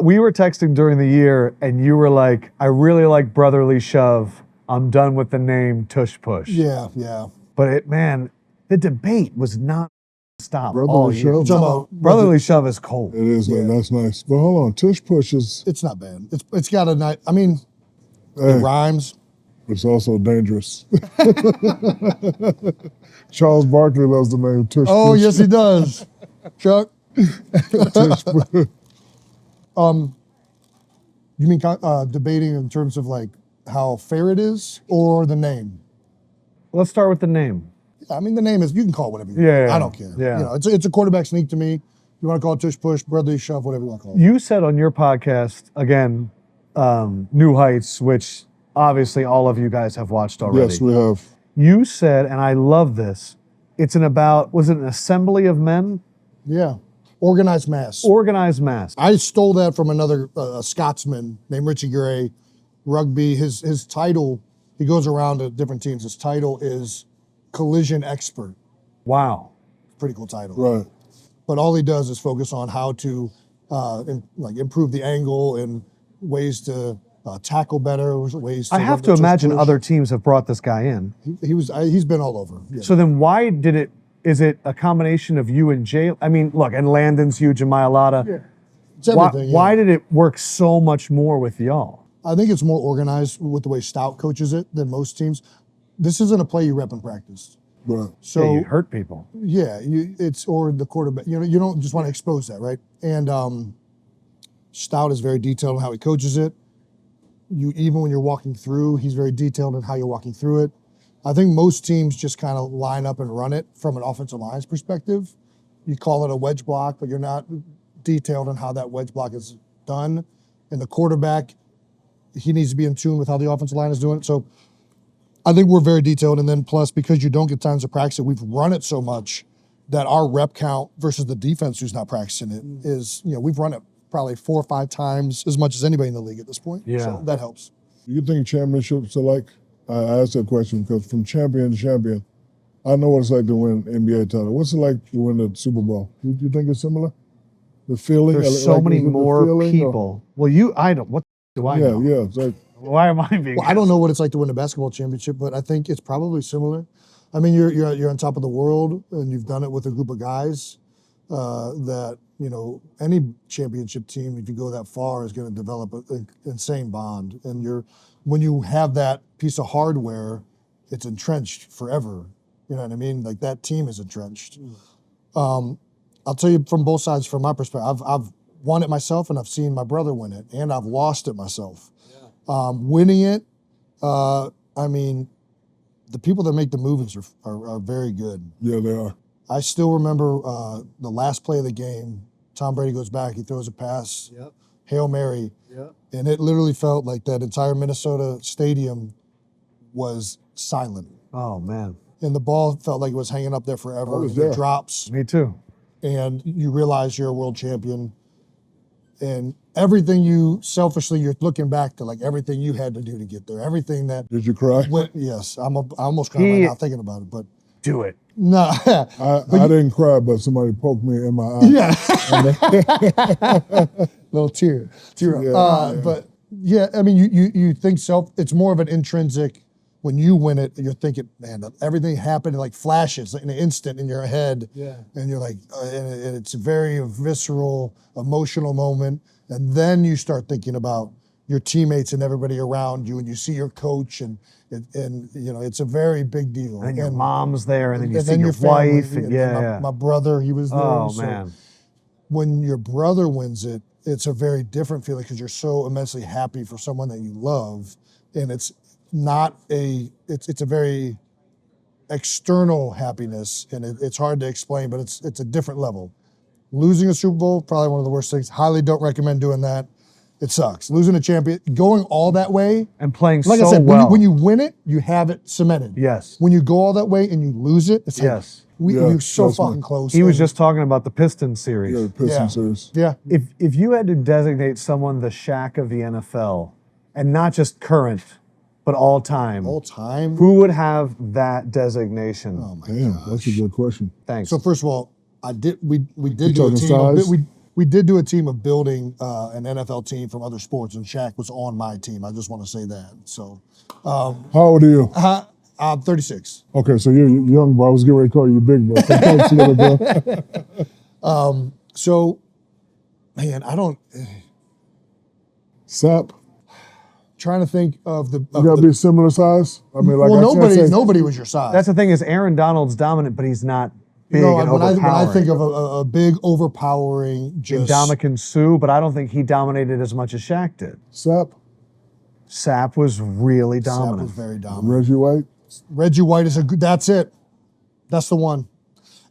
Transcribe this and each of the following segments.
We were texting during the year, and you were like, I really like Brotherly Shove. I'm done with the name Tush Push. Yeah. But the debate was not stop all Brotherly year. Shove? Brotherly Shove is cold. It is, man. That's nice. But hold on. Tush Push is... It's not bad. It's got a nice... I mean, Hey, it rhymes. it's also dangerous. Charles Barkley loves the name Tush Push. Oh, yes, he does. Chuck? Tush Push. You mean debating in terms of like how fair it is or the name? Let's start with the name. I mean, the name is, you can call it whatever you want. Yeah. I don't care. Yeah. You know, it's a quarterback sneak to me. You want to call it Tush Push, Brotherly Shove, whatever you want to call it. You said on your podcast, again, New Heights, which obviously all of you guys have watched already. Yes, we have. You said, and I love this, was it an assembly of men? Yeah. Organized mass. Organized mass. I stole that from another Scotsman named Richie Gray, rugby. His title, he goes around to different teams. His title is collision expert. Wow. Pretty cool title. Right. But all he does is focus on how to improve the angle and ways to tackle better, ways to... I have to imagine other teams have brought this guy in. He's been all over. Yeah. So then why is it a combination of you and Jay? I mean, look, and Landon's huge in Myalata. Yeah. It's everything. Why did it work so much more with y'all? I think it's more organized with the way Stout coaches it than most teams. This isn't a play you rep in practice. Right. So Yeah, you hurt people. Yeah, or the quarterback. You know, you don't just want to expose that, right? And Stout is very detailed on how he coaches it. Even when you're walking through, he's very detailed on how you're walking through it. I think most teams just kind of line up and run it from an offensive line's perspective. You call it a wedge block, but you're not detailed on how that wedge block is done. And the quarterback, he needs to be in tune with how the offensive line is doing it. So I think we're very detailed. And then plus, because you don't get times to practice it, we've run it so much that our rep count versus the defense who's not practicing it is, we've run it probably 4 or 5 times as much as anybody in the league at this point. Yeah. So that helps. You think championships are like... I asked that question because from champion to champion, I know what it's like to win NBA title. What's it like to win the Super Bowl? Do you think it's similar? The feeling? There's so many more people. Well, I don't. What do I know? Yeah. It's like, why am I being? Well, I don't know what it's like to win a basketball championship, but I think it's probably similar. I mean, you're on top of the world, and you've done it with a group of guys that any championship team, if you go that far, is going to develop an insane bond. And when you have that piece of hardware, it's entrenched forever. You know what I mean? Like that team is entrenched. I'll tell you from both sides, from my perspective, I've won it myself, and I've seen my brother win it, and I've lost it myself. Yeah. Winning it, I mean, the people that make the moves are very good. yeah, they are. I still remember the last play of the game. Tom Brady goes back, he throws a pass, Hail Mary, and it literally felt like that entire Minnesota stadium was silent. Oh man. And the ball felt like it was hanging up there forever. It drops. Me too. And you realize you're a world champion. And everything you're looking back to like everything you had to do to get there. Everything that... Did you cry? Yes, I almost cried right now thinking about it, but... Do it. No. I didn't cry, but somebody poked me in my eye. Yeah. Little tear. Yeah. But yeah, I mean, you think it's more of an intrinsic, when you win it, you're thinking, man, everything happened in like flashes, in an instant in your head. Yeah. And you're like, and it's a very visceral, emotional moment. And then you start thinking about your teammates and everybody around you, and you see your coach, and it's a very big deal. And your mom's there, and then you see your your family, wife, and my brother, he was there. Oh so man. when your brother wins it, it's a very different feeling because you're so immensely happy for someone that you love, and it's a very external happiness, and it's hard to explain, but it's a different level. Losing a Super Bowl, probably one of the worst things. Highly don't recommend doing that. It sucks. Losing a champion, going all that way. And playing like so I said, well. when you win it, you have it cemented. Yes. When you go all that way and you lose it, it's Yes. we're so trust me. fucking close. He was just talking about the Pistons series. Yeah, the Pistons series. Yeah. If you had to designate someone the Shaq of the NFL, and not just current, but all time, All time. who would have that designation? Oh my Damn, gosh. that's a good question. Thanks. So first of all, we did You do a talking team. size? We did do a team of building an NFL team from other sports, and Shaq was on my team. I just want to say that. So, How old are you? I'm 36. Okay, so you're young, bro. I was getting ready to call you big, bro. Thanks to the bro. So, man, I don't. Sap, Trying to think of the. you gotta be similar size. I mean, like well, I can't say, nobody was your size. That's the thing is Aaron Donald's dominant, but he's not big no, and when overpowering. I think of a big overpowering, just Ndamukong Suh, but I don't think he dominated as much as Shaq did. Sap, Sapp was really Sapp dominant. was very dominant. Reggie White. Reggie White is a good. That's it. That's the one.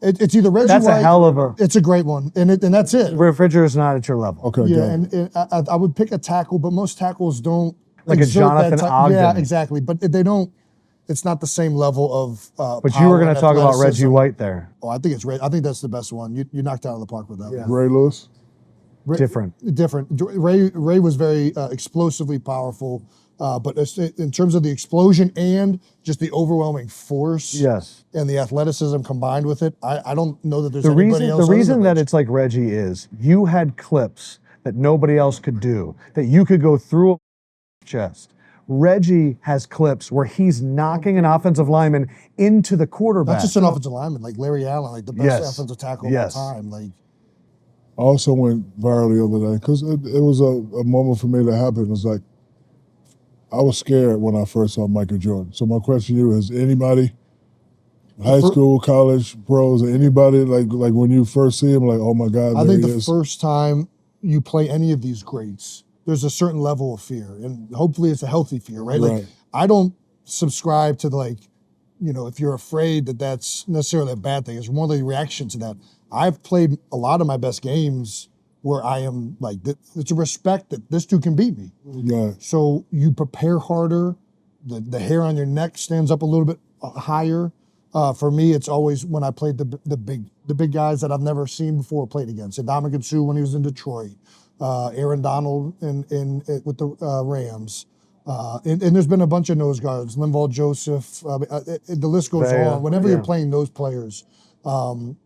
It's either Reggie That's White. a hell of a. It's a great one, and that's it. Refrigerator's not at your level. Okay, Yeah, got it. and I would pick a tackle, but most tackles don't. Like a exert that Jonathan Ogden. Yeah, exactly. But they don't. It's not the same level of. But you were going power to talk and about Reggie athleticism. White there. Oh, I think I think that's the best one. You knocked it out of the park with that one. Ray Lewis. Different. Ray was very explosively powerful, but in terms of the explosion and just the overwhelming force, Yes. and the athleticism combined with it, I don't know that there's The anybody reason else. the other reason than that Reggie. it's like Reggie is you had clips that nobody else could do, that you could go through a chest. Reggie has clips where he's knocking an offensive lineman into the quarterback. Not just an offensive lineman, like Larry Allen, like the best Yes. offensive tackle Yes. of all time. Like I also went viral the other day because it was a moment for me that happened. It was like, I was scared when I first saw Michael Jordan. So my question to you is, anybody, high school, college, pros, anybody, like when you first see him, like, oh my God, I there think he the is. first time you play any of these greats, there's a certain level of fear, and hopefully it's a healthy fear, right? Like Right. I don't subscribe to if you're afraid that that's necessarily a bad thing. It's more the reaction to that. I've played a lot of my best games where I am like, it's a respect that this dude can beat me. Right. So you prepare harder. The hair on your neck stands up a little bit higher. For me, it's always when I played the big guys that I've never seen before played against. Ndamukong Suh when he was in Detroit, Aaron Donald with the Rams, and there's been a bunch of nose guards, Linval Joseph. The list goes Yeah, on. Whenever yeah. you're playing those players, and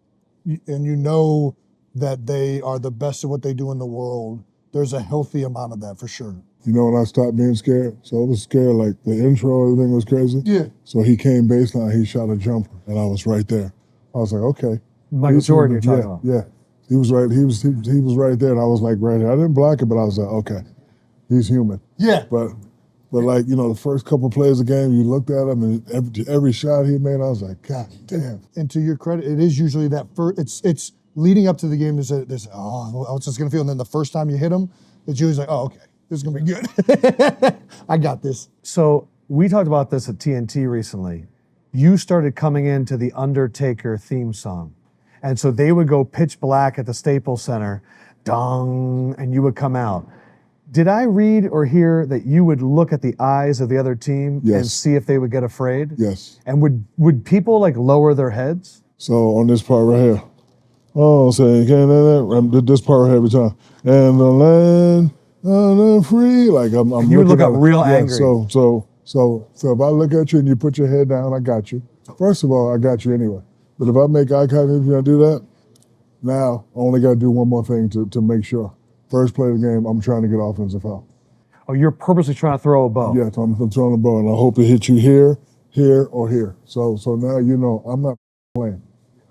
you know that they are the best at what they do in the world, there's a healthy amount of that for sure. You know when I stopped being scared? So I was scared, like the intro, everything was crazy. Yeah. So he came baseline, he shot a jumper, and I was right there. I was like, okay. Michael He's Jordan, you're human. talking about. Yeah. He was right. He was right there, and I was like right there. I didn't block it, but I was like, okay, he's human. Yeah. But like, the first couple plays of the game, you looked at him, and every shot he made, I was like, God damn. And to your credit, it is usually that first. It's leading up to the game. There's what's this gonna feel? And then the first time you hit them, it's usually like, oh, okay, this is gonna be good. I got this. So we talked about this at TNT recently. You started coming into the Undertaker theme song. And so they would go pitch black at the Staples Center, dong, and you would come out. Did I read or hear that you would look at the eyes of the other team and Yes. see if they would get afraid? Yes. And would people like lower their heads? So on this part right here, oh, say, this part right here every time. And the land of the free, like I'm You would looking look up at it. real Yeah, angry. So if I look at you and you put your head down, I got you. First of all, I got you anyway. But if I make eye contact, if you do that, now I only got to do one more thing to make sure. First play of the game, I'm trying to get offensive foul. Oh, you're purposely trying to throw a bow. Yes, I'm throwing the ball, and I hope it hits you here, here, or here. So now you know I'm not playing.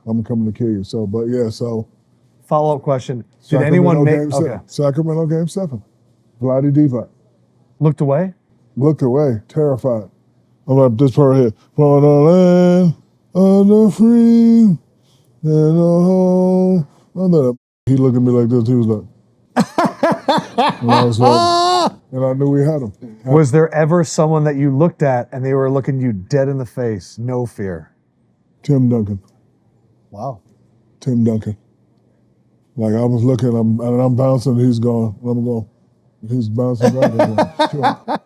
I'm coming to kill you. So, but yeah, so. Follow-up question. Did Sacramento anyone make game seven. Sacramento game 7. Vladdy Divac. looked away? Looked away, terrified. I'm like, this part here. For the land of the free and the home. He looked at me like this. He was like, and I was like, and I knew we had him. Was there ever someone that you looked at and they were looking you dead in the face, no fear? Tim Duncan. Wow. Tim Duncan. Like I was looking, I'm bouncing, he's gone. I'm going. He's bouncing back.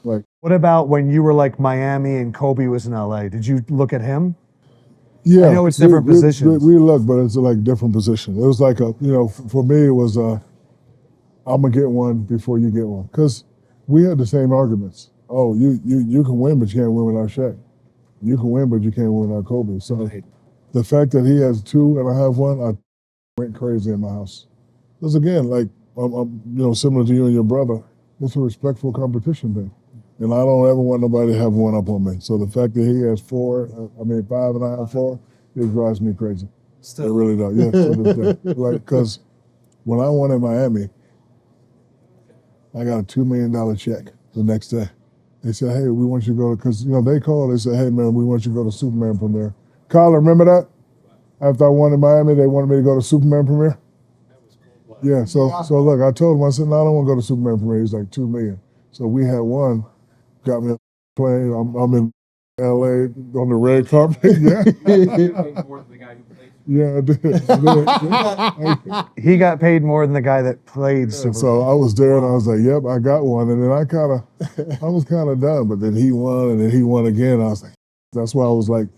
Like, What about when you were like Miami and Kobe was in LA? Did you look at him? yeah. I know it's different positions. We look, but it's like different positions. It was like for me, it was I'm gonna get one before you get one. Because we had the same arguments. Oh, you can win, but you can't win without Shaq. You can win, but you can't win without Kobe. So the fact that he has 2 and I have 1, I went crazy in my house. Because again, like I'm similar to you and your brother, it's a respectful competition thing. And I don't ever want nobody to have one up on me. So the fact that he has 5.5, 4, it drives me crazy. Still. It really does. Yeah, to this day. Like, because when I won in Miami, I got a $2 million check the next day. They said, hey, we want you to go, because they called, they said, hey man, we want you to go to Superman premiere. Kyle, remember that? After I won in Miami, they wanted me to go to Superman premiere. Yeah, so look, I told him, I said, no, I don't want to go to Superman premiere. He's like, $2 million. So we had one, got me a plane. I'm in LA on the red carpet. Yeah. Yeah, I did. He got paid more than the guy that played Superman. So I was there and I was like, yep, I got one. And then I was kind of done, but then he won and then he won again. I was like, that's why I was like,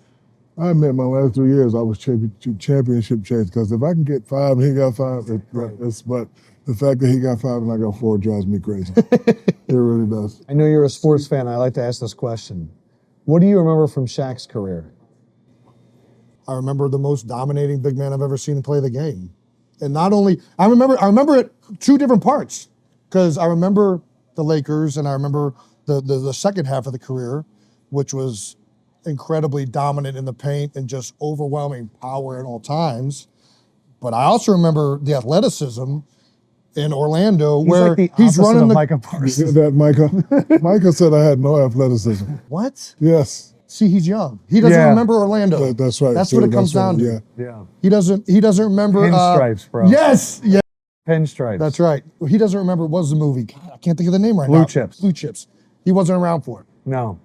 I admit my last 3 years I was championship chase, because if I can get 5 and he got 5, but the fact that he got 5 and I got 4 drives me crazy. It really does. I know you're a sports fan. I like to ask this question. What do you remember from Shaq's career? I remember the most dominating big man I've ever seen play the game. And not only, I remember it 2 different parts, because I remember the Lakers and I remember the second half of the career, which was incredibly dominant in the paint and just overwhelming power at all times. But I also remember the athleticism in Orlando, where like the he's running of the Micah Parsons. That Micah said I had no athleticism. What? Yes. See, he's young. He doesn't Yeah. remember Orlando. That's right. That's what it comes down to. Yeah. He doesn't remember Pinstripes, bro. Yes, yeah, Pinstripes. that's right. He doesn't remember what was the movie. God, I can't think of the name right Blue now. Chips. Blue Chips. He wasn't around for it. No.